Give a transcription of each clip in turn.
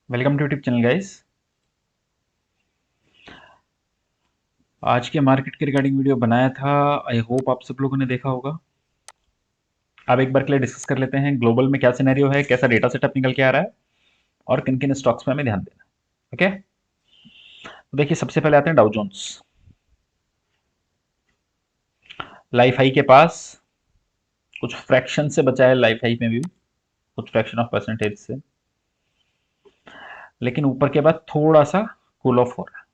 Welcome to YouTube channel guys. आज के market के रिगार्डिंग वीडियो बनाया था। आई होप आप सब लोगों ने देखा होगा। अब एक बार के लिए डिस्कस कर लेते हैं ग्लोबल में क्या सिनेरियो है, कैसा डेटा सेटअप निकल के आ रहा है और किन किन स्टॉक्स पे हमें ध्यान देना है। ओके, तो देखिए सबसे पहले आते हैं डाउ जोन्स। लाइफ हाई के पास कुछ फ्रैक्शन से बचा है, लाइफ हाई में भी कुछ फ्रैक्शन ऑफ परसेंटेज से, लेकिन ऊपर के बाद थोड़ा सा कूल ऑफ हो रहा है।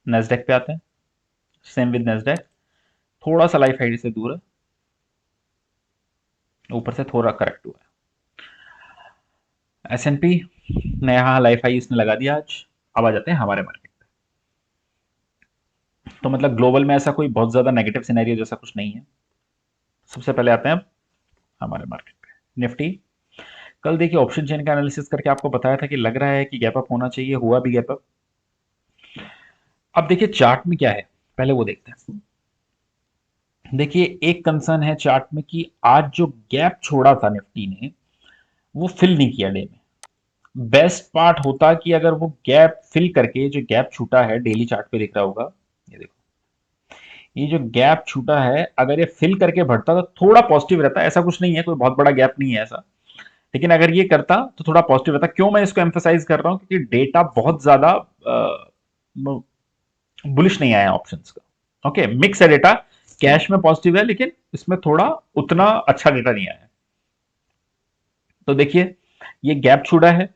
नेस्डेक पे आते हैं। सेम विद नेस्डेक, थोड़ा सा लाइफ हाई से दूर है, ऊपर से थोड़ा करेक्ट हुआ है। S&P ने यहाँ लाइफ हाई इसने लगा दिया आज। अब आ जाते हैं हमारे मार्केट। तो मतलब ग्लोबल में ऐसा कोई बहुत ज्यादा नेगेटिव सिनेरियो जैसा कुछ नहीं है। सबसे पहले आते हैं अब हमारे मार्केट पे। निफ्टी कल देखिए ऑप्शन चेन का एनालिसिस करके आपको बताया था कि लग रहा है कि गैप अप होना चाहिए, हुआ भी गैप अप। अब देखिए चार्ट में क्या है, पहले वो देखते हैं। देखिए एक कंसर्न है चार्ट में कि आज जो गैप छोड़ा था निफ्टी ने वो फिल नहीं किया डे में। बेस्ट पार्ट होता कि अगर वो गैप फिल करके, जो गैप छूटा है डेली चार्ट पे दिख रहा होगा, ये देखो, ये जो गैप छूटा है अगर ये फिल करके बढ़ता तो थोड़ा पॉजिटिव रहता। ऐसा कुछ नहीं है, कोई बहुत बड़ा गैप नहीं है ऐसा, लेकिन अगर ये करता तो थोड़ा पॉजिटिव रहता। क्यों मैं इसको एम्फेसाइज कर रहा हूं, क्योंकि डेटा बहुत ज्यादा बुलिश नहीं आया ऑप्शंस का। ओके, मिक्स है डेटा। कैश में पॉजिटिव है लेकिन इसमें थोड़ा उतना अच्छा डेटा नहीं आया। तो देखिए ये गैप छूटा है।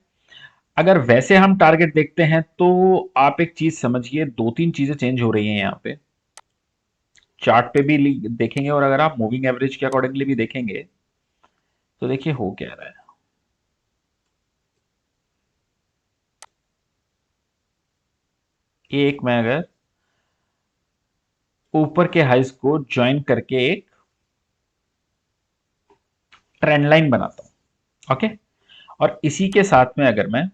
अगर वैसे हम टारगेट देखते हैं तो आप एक चीज समझिए, दो तीन चीजें चेंज हो रही हैं यहाँ पे। चार्ट पे भी देखेंगे और अगर आप मूविंग एवरेज के अकॉर्डिंगली भी देखेंगे तो देखिए हो क्या रहा है। एक मैं अगर ऊपर के हाइस को ज्वाइन करके एक ट्रेंड लाइन बनाता हूं। ओके, और इसी के साथ में अगर मैं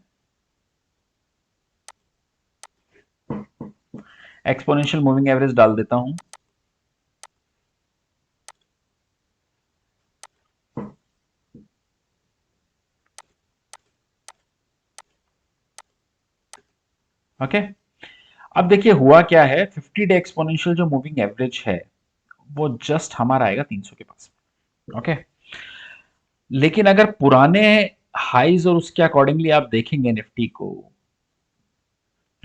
एक्सपोनेंशियल मूविंग एवरेज डाल देता हूं, ओके। अब देखिए हुआ क्या है, 50 डे एक्सपोनेंशियल जो मूविंग एवरेज है वो जस्ट हमारा आएगा 300 के पास। ओके, लेकिन अगर पुराने हाइज और उसके अकॉर्डिंगली आप देखेंगे निफ्टी को,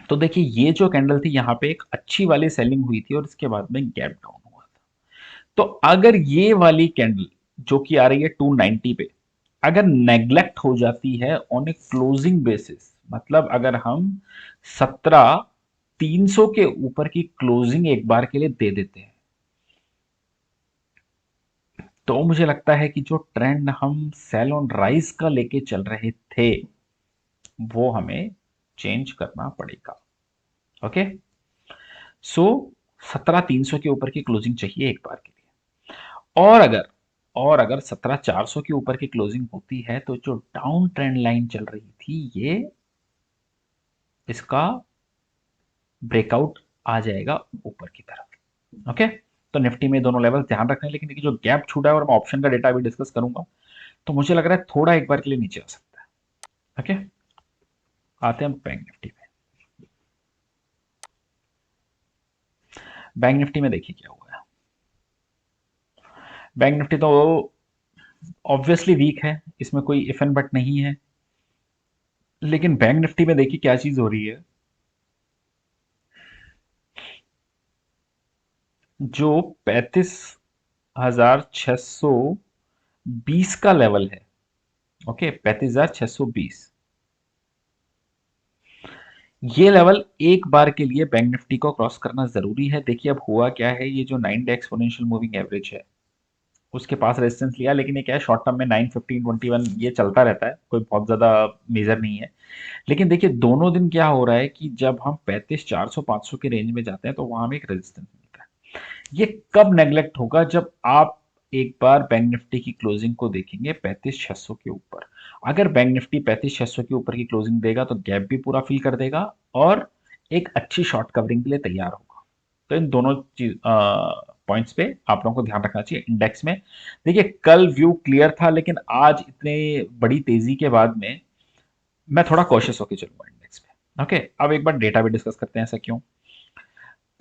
तो देखिए ये जो कैंडल थी यहाँ पे एक अच्छी वाली सेलिंग हुई थी और इसके बाद में गैप डाउन हुआ था। तो अगर ये वाली कैंडल जो कि आ रही है 290 पे, अगर नेग्लेक्ट हो जाती है ऑन ए क्लोजिंग बेसिस, मतलब अगर हम 17,300 के ऊपर की क्लोजिंग एक बार के लिए दे देते हैं, तो मुझे लगता है कि जो ट्रेंड हम सेल ऑन राइज का लेके चल रहे थे वो हमें चेंज करना पड़ेगा। ओके, सो 17,300 के ऊपर की क्लोजिंग चाहिए एक बार के लिए। और अगर 17,400 के ऊपर की क्लोजिंग होती है तो जो डाउन ट्रेंड लाइन चल रही थी ये, इसका ब्रेकआउट आ जाएगा ऊपर की तरफ। ओके, तो निफ्टी में दोनों लेवल ध्यान रखना है। लेकिन देखिए जो गैप छूटा है, और मैं ऑप्शन का डेटा भी डिस्कस करूंगा, तो मुझे लग रहा है थोड़ा एक बार के लिए नीचे आ सकता है। ओके, आते हैं बैंक निफ्टी में। बैंक निफ्टी में देखिए क्या हुआ है। बैंक निफ्टी तो ऑब्वियसली वीक है, इसमें कोई इफ एंड बट नहीं है। लेकिन बैंक निफ्टी में देखिए क्या चीज हो रही है। जो 35,620 का लेवल है, ओके, 35,620, ये लेवल एक बार के लिए बैंक निफ्टी को क्रॉस करना जरूरी है। देखिए अब हुआ क्या है, ये जो 9 डे एक्सपोनेंशियल मूविंग एवरेज है उसके पास रेजिस्टेंस लिया, लेकिन ये क्या है, शॉर्ट टर्म में 9, 15, 21 ये चलता रहता है, कोई बहुत ज्यादा मेजर नहीं है। लेकिन देखिए दोनों दिन क्या हो रहा है कि जब हम 35,400 500 के रेंज में जाते हैं तो वहां हमें एक रेजिस्टेंस मिलता है। ये कब नेग्लेक्ट होगा, जब आप एक बार बैंक निफ्टी की क्लोजिंग को देखेंगे 35,600 के ऊपर। अगर बैंक निफ्टी 35,600 के ऊपर की क्लोजिंग देगा तो गैप भी पूरा फिल कर देगा और एक अच्छी शॉर्ट कवरिंग के लिए तैयार होगा। तो इन दोनों चीज पॉइंट्स पे आप लोगों को ध्यान रखना चाहिए। इंडेक्स में देखिए कल व्यू क्लियर था, लेकिन आज इतने बड़ी तेजी के बाद में मैं थोड़ा कॉशियस होकर चलूंगा इंडेक्स पे। ओके, अब एक बार डेटा भी डिस्कस करते हैं, ऐसा क्यों।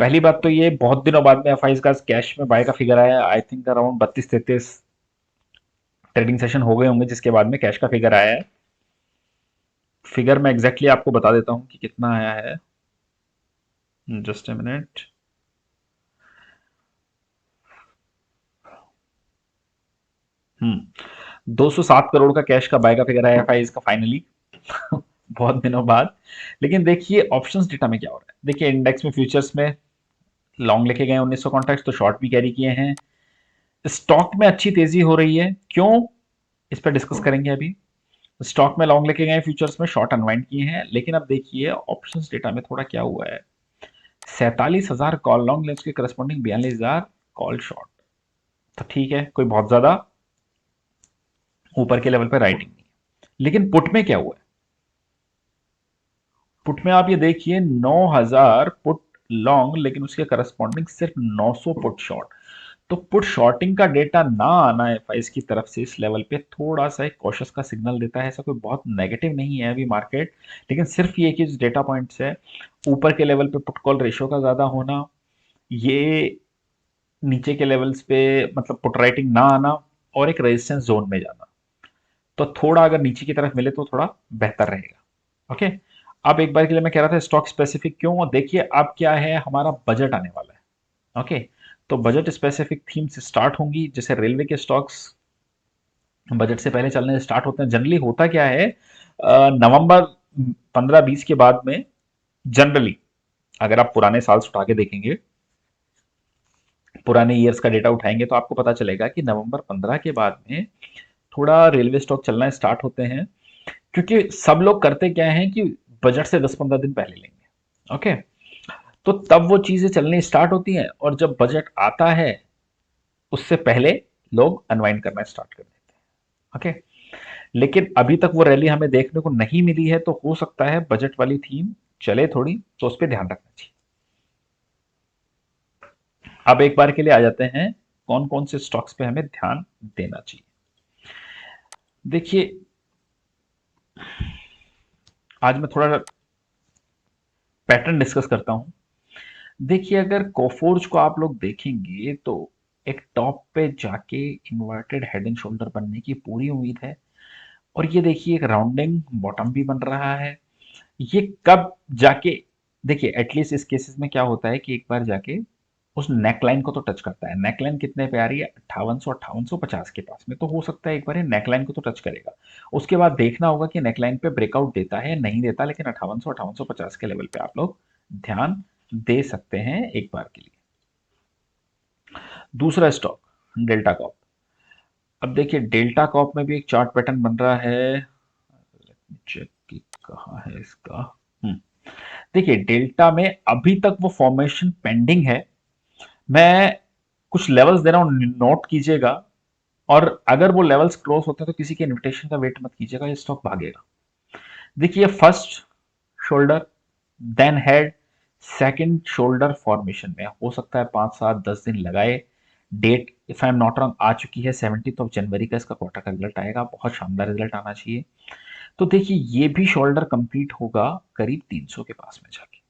पहली बात तो ये, बहुत दिनों बाद में एफआईज का कैश में बाय का फिगर आया, I think around 32-33 trading session हो गए होंगे जिसके बाद में कैश का फिगर आया है। फिगर मैं एग्जैक्टली आपको बता देता हूं कि कितना आया है, जस्ट ए मिनट। हम्म 207 करोड़ का कैश का बाय का फिगर आया एफआईज का फाइनली बहुत दिनों बाद। लेकिन देखिए ऑप्शंस डेटा में क्या हो रहा है, देखिए इंडेक्स में फ्यूचर्स में लॉन्ग लेके गए 1900 कॉन्ट्रैक्ट्स, तो शॉर्ट भी कैरी किए हैं। स्टॉक में अच्छी तेजी हो रही है, क्यों, इस पर डिस्कस करेंगे अभी। स्टॉक में लॉन्ग लेके गए, फ्यूचर्स में शॉर्ट अनवाइंड किए हैं। लेकिन अब देखिए ऑप्शंस डेटा में थोड़ा क्या हुआ है, 47,000 कॉल लॉन्ग, उसके करस्पॉन्डिंग 42,000 कॉल शॉर्ट। तो ठीक है, कोई बहुत ज्यादा ऊपर के लेवल पे राइटिंग नहीं है। लेकिन पुट में क्या हुआ है, पुट में आप ये देखिए 9,000 पुट लॉन्ग, लेकिन उसके करस्पॉन्डिंग सिर्फ 900 पुट शॉर्ट। तो पुट शॉर्टिंग का डेटा ना आना एफआईज की तरफ से इस लेवल पे थोड़ा सा एक कॉशियस का सिग्नल देता है। ऐसा कोई बहुत नेगेटिव नहीं है अभी मार्केट, लेकिन सिर्फ ये कि डेटा पॉइंट्स है, ऊपर के लेवल पे पुट कॉल रेशियो का ज्यादा होना, ये नीचे के लेवल्स पे मतलब पुट राइटिंग ना आना, और एक रेजिस्टेंस जोन में जाना। तो थोड़ा अगर नीचे की तरफ मिले तो थोड़ा बेहतर रहेगा। ओके, अब एक बार के लिए मैं कह रहा था स्टॉक स्पेसिफिक क्यों, और देखिए अब क्या है, हमारा बजट आने वाला है। ओके, तो बजट स्पेसिफिक थीम से स्टार्ट होंगी। जैसे रेलवे के स्टॉक्स बजट से पहले चलने स्टार्ट होते हैं। जनरली होता क्या है, नवंबर 15-20 के बाद में जनरली, अगर आप पुराने साल उठा के देखेंगे, पुराने ईयर्स का डेटा उठाएंगे, तो आपको पता चलेगा कि नवंबर 15 के बाद में थोड़ा रेलवे स्टॉक चलना स्टार्ट होते हैं। क्योंकि सब लोग करते क्या है कि बजट से 10-15 दिन पहले लेंगे। ओके, तो तब वो चीजें चलनी स्टार्ट होती हैं, और जब बजट आता है उससे पहले लोग अनवाइंड करना स्टार्ट कर देते हैं। ओके, लेकिन अभी तक वो रैली हमें देखने को नहीं मिली है, तो हो सकता है बजट वाली थीम चले थोड़ी, तो उस पर ध्यान रखना चाहिए। अब एक बार के लिए आ जाते हैं कौन कौन से स्टॉक्स पे हमें ध्यान देना चाहिए। देखिए आज मैं थोड़ा पैटर्न डिस्कस करता हूं। देखिए अगर कोफोर्ज को आप लोग देखेंगे तो एक टॉप पे जाके इन्वर्टेड हेड एंड शोल्डर बनने की पूरी उम्मीद है। और ये देखिए एक राउंडिंग बॉटम भी बन रहा है। ये कब जाके, देखिए एटलीस्ट इस केसेस में क्या होता है कि एक बार जाके उस नेकलाइन को तो टच करता है। नेकलाइन कितने पे आ रही है, 5850 के पास में, तो हो सकता है एक बार नेकलाइन को तो टच करेगा। उसके बाद देखना होगा कि नेकलाइन पे ब्रेकआउट देता है नहीं देता, लेकिन 5850 के लेवल पे आप लोग ध्यान दे सकते हैं एक बार के लिए। दूसरा स्टॉक डेल्टा कॉप। अब देखिए डेल्टा कॉप में भी एक चार्ट पैटर्न बन रहा है, चेक कि कहाँ है इसका। देखिए डेल्टा में अभी तक वो फॉर्मेशन पेंडिंग है। मैं कुछ लेवल्स दे रहा हूं, नोट कीजिएगा। और अगर वो लेवल्स क्रॉस होते हैं तो किसी के इनविटेशन का वेट मत कीजिएगा, ये स्टॉक भागेगा। देखिए first shoulder, then head, second shoulder formation में हो सकता है 5-7-10 दिन लगाए। Date if I am not wrong आ चुकी है, 17 जनवरी का इसका क्वार्टर का रिजल्ट आएगा, बहुत शानदार रिजल्ट आना चाहिए। तो देखिए ये भी शोल्डर कंप्लीट होगा करीब 300 के पास में जाके।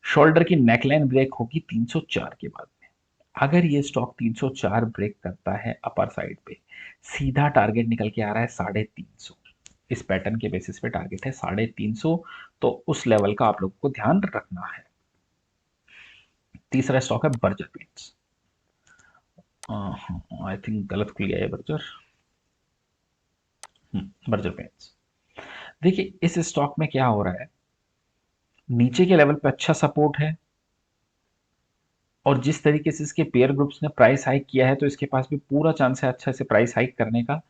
शोल्डर की नेकलाइन ब्रेक होगी 304 के बाद में। अगर ये स्टॉक 304 ब्रेक करता है अपर साइड पे, सीधा टारगेट निकल के आ रहा है 350। इस पैटर्न के बेसिस पे टारगेट है 350, तो उस लेवल का आप लोगों को ध्यान रखना है। तीसरा स्टॉक है बर्जर पेंट्स। आई थिंक गलत खुल गया है बर्जर। बर्जर पेंट्स, देखिए इस स्टॉक में क्या हो रहा है, नीचे के लेवल पे अच्छा सपोर्ट है, और जिस तरीके से इसके पेयर ग्रुप्स ने प्राइस हाइक किया है, तो इसके पास भी पूरा चांस है अच्छा से प्राइस हाइक करने का।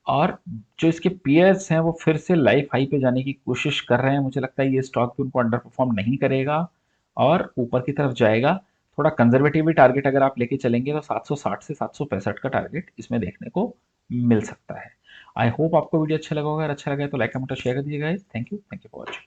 और जो इसके पेयर्स हैं वो फिर से लाइफ हाई पे जाने की कोशिश कर रहे हैं। मुझे लगता है ये स्टॉक भी उनको अंडर परफॉर्म नहीं करेगा और ऊपर की तरफ जाएगा। थोड़ा कंजर्वेटिव टारगेट अगर आप लेके चलेंगे तो 760 से 765 का टारगेट इसमें देखने को मिल सकता है। आई होप आपको वीडियो अच्छा लगा होगा। अगर अच्छा लगा तो लाइक कमेंट और शेयर कर दीजिएगा। Thank you for watching.